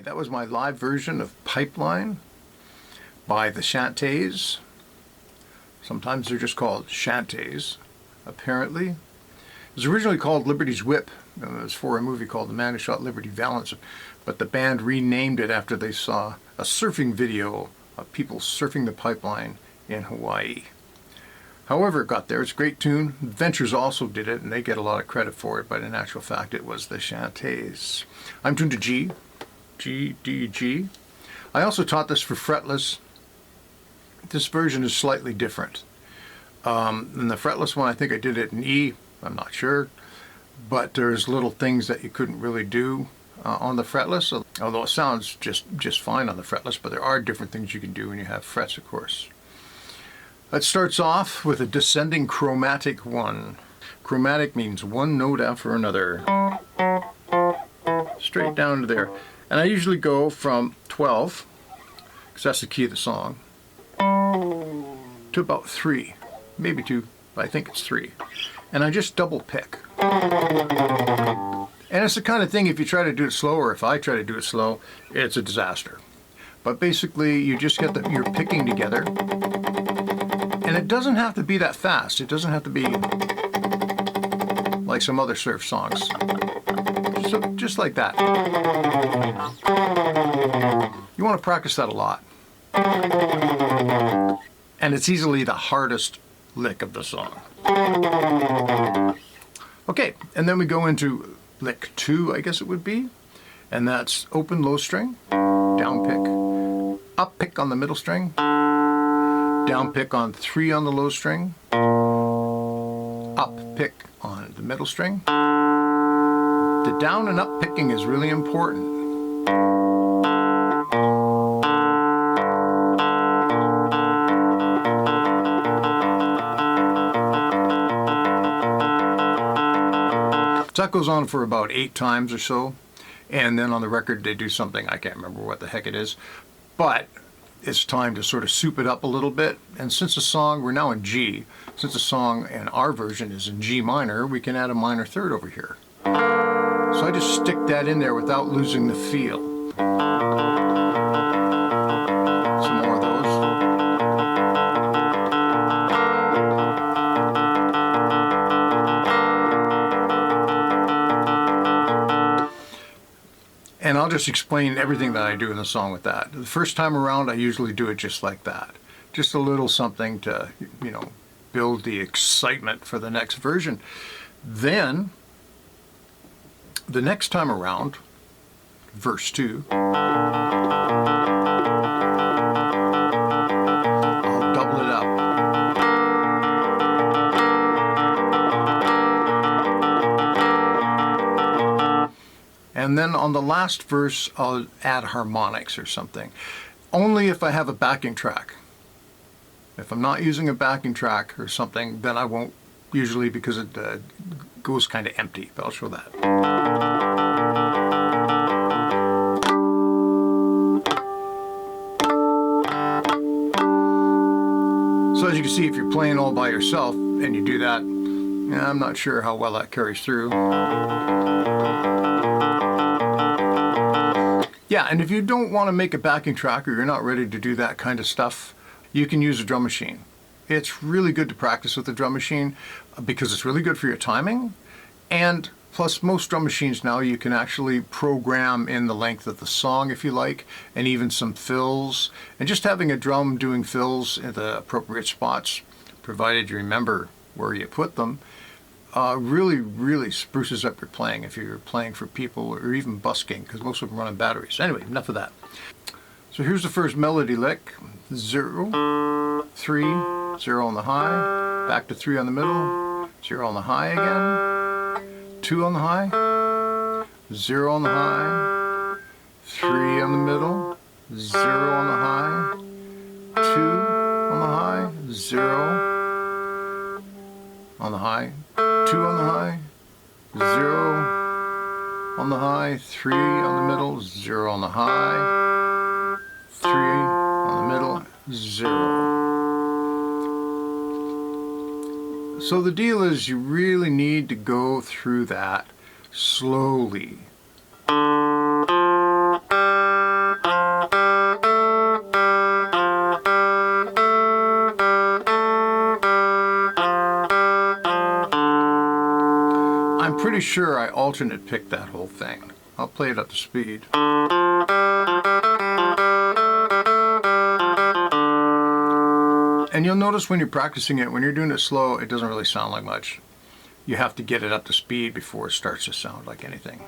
that was my live version of Pipeline by the Chantays. Sometimes they're just called Chantays, apparently. It was originally called Liberty's Whip. It was for a movie called The Man Who Shot Liberty Valance, but the band renamed it after they saw a surfing video of people surfing the pipeline in Hawaii. However it got there, it's a great tune. Ventures also did it, and they get a lot of credit for it, but in actual fact it was the Chantays. I'm tuned to G, G, D, G. I also taught this for fretless. This version is slightly different. In the fretless one, I think I did it in E, I'm not sure, but there's little things that you couldn't really do on the fretless, although it sounds just fine on the fretless, but there are different things you can do when you have frets, of course. It starts off with a descending chromatic one. Chromatic means one note after another, straight down to there. And I usually go from 12, because that's the key of the song, to about 3, maybe 2, but I think it's 3. And I just double pick. And it's the kind of thing, if you try to do it slow, or if I try to do it slow, it's a disaster. But basically, you just get your picking together. And it doesn't have to be that fast. It doesn't have to be like some other surf songs. So, just like that. You want to practice that a lot. And it's easily the hardest lick of the song. Okay, and then we go into lick 2, I guess it would be. And that's open low string, down pick, up pick on the middle string, down pick on 3 on the low string, up pick on the middle string. The down and up picking is really important. So that goes on for about 8 times or so, and then on the record they do something, I can't remember what the heck it is, but it's time to sort of soup it up a little bit. And since the song, we're now in G, since the song and our version is in G minor, we can add a minor third over here. So I just stick that in there without losing the feel. Some more of those. And I'll just explain everything that I do in the song with that. The first time around, I usually do it just like that. Just a little something to, build the excitement for the next version. Then, the next time around, verse 2, I'll double it up. And then on the last verse, I'll add harmonics or something. Only if I have a backing track. If I'm not using a backing track or something, then I won't, usually, because it goes kind of empty. But I'll show that. So as you can see, if you're playing all by yourself and you do that, I'm not sure how well that carries through. Yeah, and if you don't want to make a backing track, or you're not ready to do that kind of stuff, you can use a drum machine. It's really good to practice with the drum machine because it's really good for your timing. And plus, most drum machines now, you can actually program in the length of the song if you like, and even some fills. And just having a drum doing fills in the appropriate spots, provided you remember where you put them, really spruces up your playing if you're playing for people or even busking, because most of them run on batteries. Anyway, enough of that. So here's the first melody lick. 0, 3, 0 on the high, back to 3 on the middle, 0 on the high again, 2 on the high, 0 on the high, 3 on the middle, 0 on the high, 2 on the high, 0 on the high, 2 on the high, 0 on the high, 3 on the middle, 0 on the high, 3 on the middle, 0. So the deal is you really need to go through that slowly. pretty sure I alternate picked that whole thing. I'll play it up to speed. And you'll notice when you're practicing it, when you're doing it slow, it doesn't really sound like much. You have to get it up to speed before it starts to sound like anything.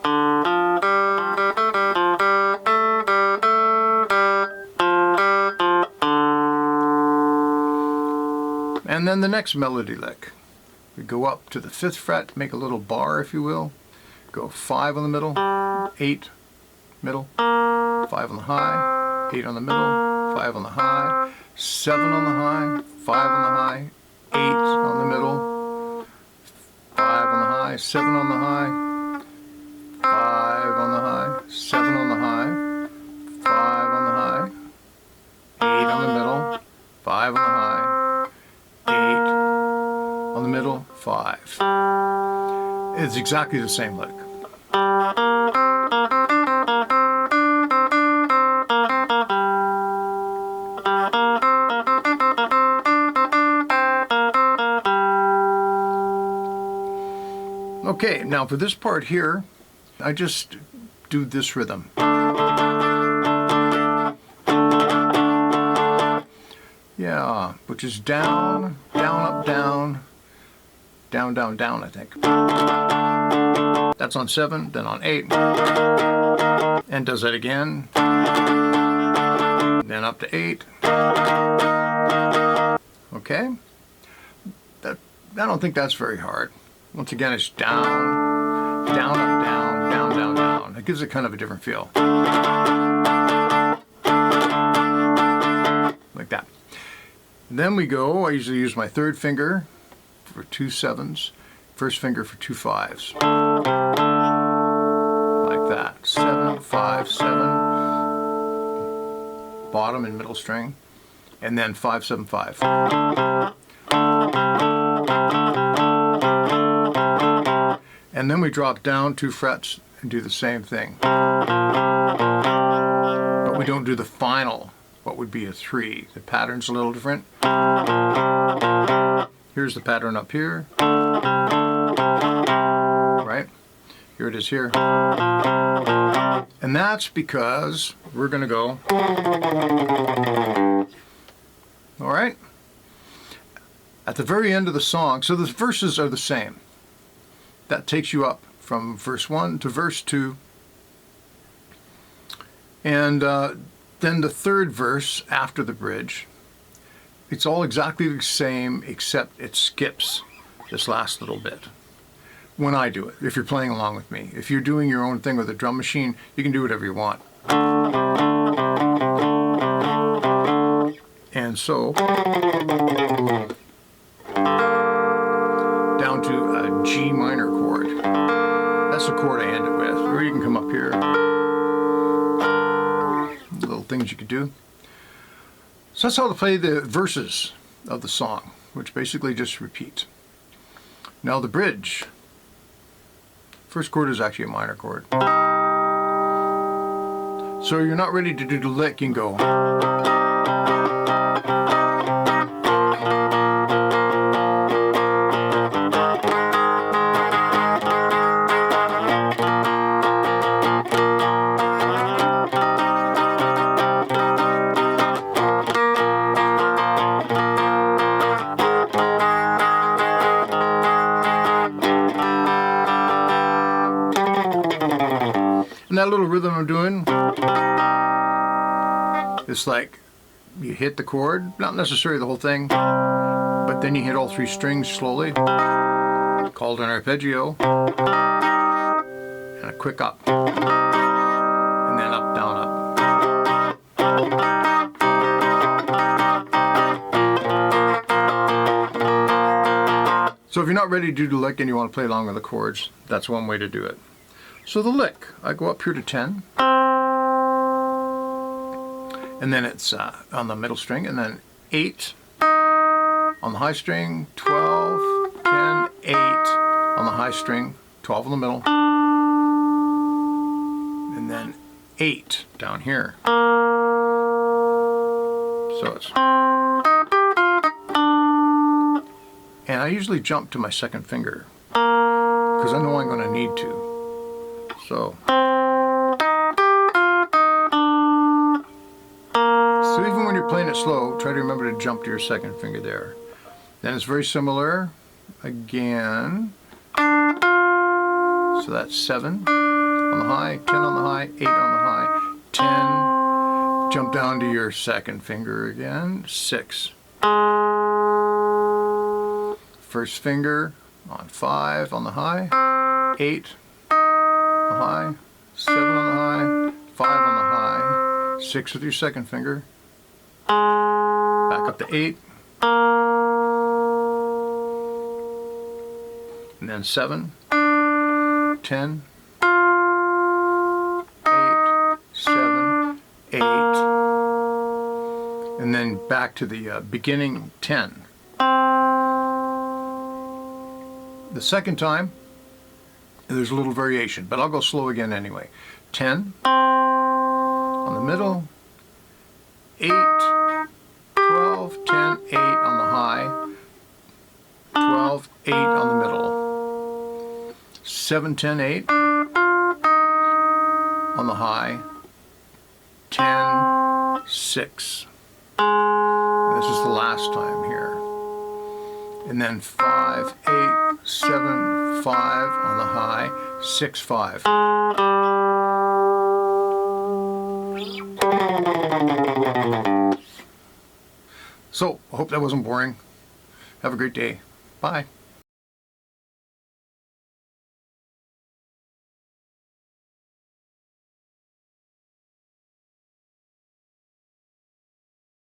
And then the next melody lick. We go up to the 5th fret, make a little bar, if you will. Go 5 on the middle, 8, middle, 5 on the high, 8 on the middle, 5 on the high, 7 on the high, 5 on the high, 8 on the middle, 5 on the high, 7 on the high, 5 on the high, 7 on the high, 5 on the high, 8 on the middle, 5 on the high, 8 on the middle, 5. It's exactly the same lick. Okay, now for this part here, I just do this rhythm. Yeah, which is down, down, up, down, down, down, down, I think. That's on 7, then on 8, and does that again, then up to 8. Okay, I don't think that's very hard. Once again, it's down, down, up, down, down, down, down. It gives it kind of a different feel. Like that. Then we go, I usually use my 3rd finger for 2 7s, 1st finger for 2 5s. Like that. 7, 5, 7. Bottom and middle string. And then 5, 7, 5. And then we drop down 2 frets and do the same thing. But we don't do the final, what would be a 3. The pattern's a little different. Here's the pattern up here. Right? Here it is here. And that's because we're going to go. All right? At the very end of the song, so the verses are the same. That takes you up from verse 1 to verse 2. And then the 3rd verse after the bridge, it's all exactly the same except it skips this last little bit. When I do it, if you're playing along with me. If you're doing your own thing with a drum machine, you can do whatever you want. And so, down to a G minor chord. That's the chord I end it with. Or you can come up here. Little things you could do. So that's how to play the verses of the song, which basically just repeat. Now the bridge. 1st chord is actually a minor chord. So you're not ready to do the lick, you can go. And that little rhythm I'm doing, it's like you hit the chord, not necessarily the whole thing, but then you hit all 3 strings slowly, called an arpeggio, and a quick up, and then up, down, up. So if you're not ready to do the lick and you want to play along with the chords, that's one way to do it. So the lick, I go up here to 10, and then it's on the middle string, and then 8 on the high string, 12, 10, 8 on the high string, 12 in the middle, and then 8 down here. So it's, and I usually jump to my 2nd finger, because because I know I'm going to need to. So even when you're playing it slow, try to remember to jump to your second finger there. Then it's very similar again. So that's 7 on the high, 10 on the high, 8 on the high, 10. Jump down to your second finger again, 6. First finger on 5 on the high, 8 on the high, 7 on the high, 5 on the high, 6 with your second finger, back up to 8, and then 7, 10, 8, 7, 8, and then back to the beginning 10. The second time, there's a little variation, but I'll go slow again anyway. 10 on the middle, 8, 12, 10, 8 on the high, 12, 8 on the middle, 7, 10, 8 on the high, 10, 6. This is the last time here. And then 5, 8, 7, 5 on the high, 6, 5. So, I hope that wasn't boring. Have a great day. Bye.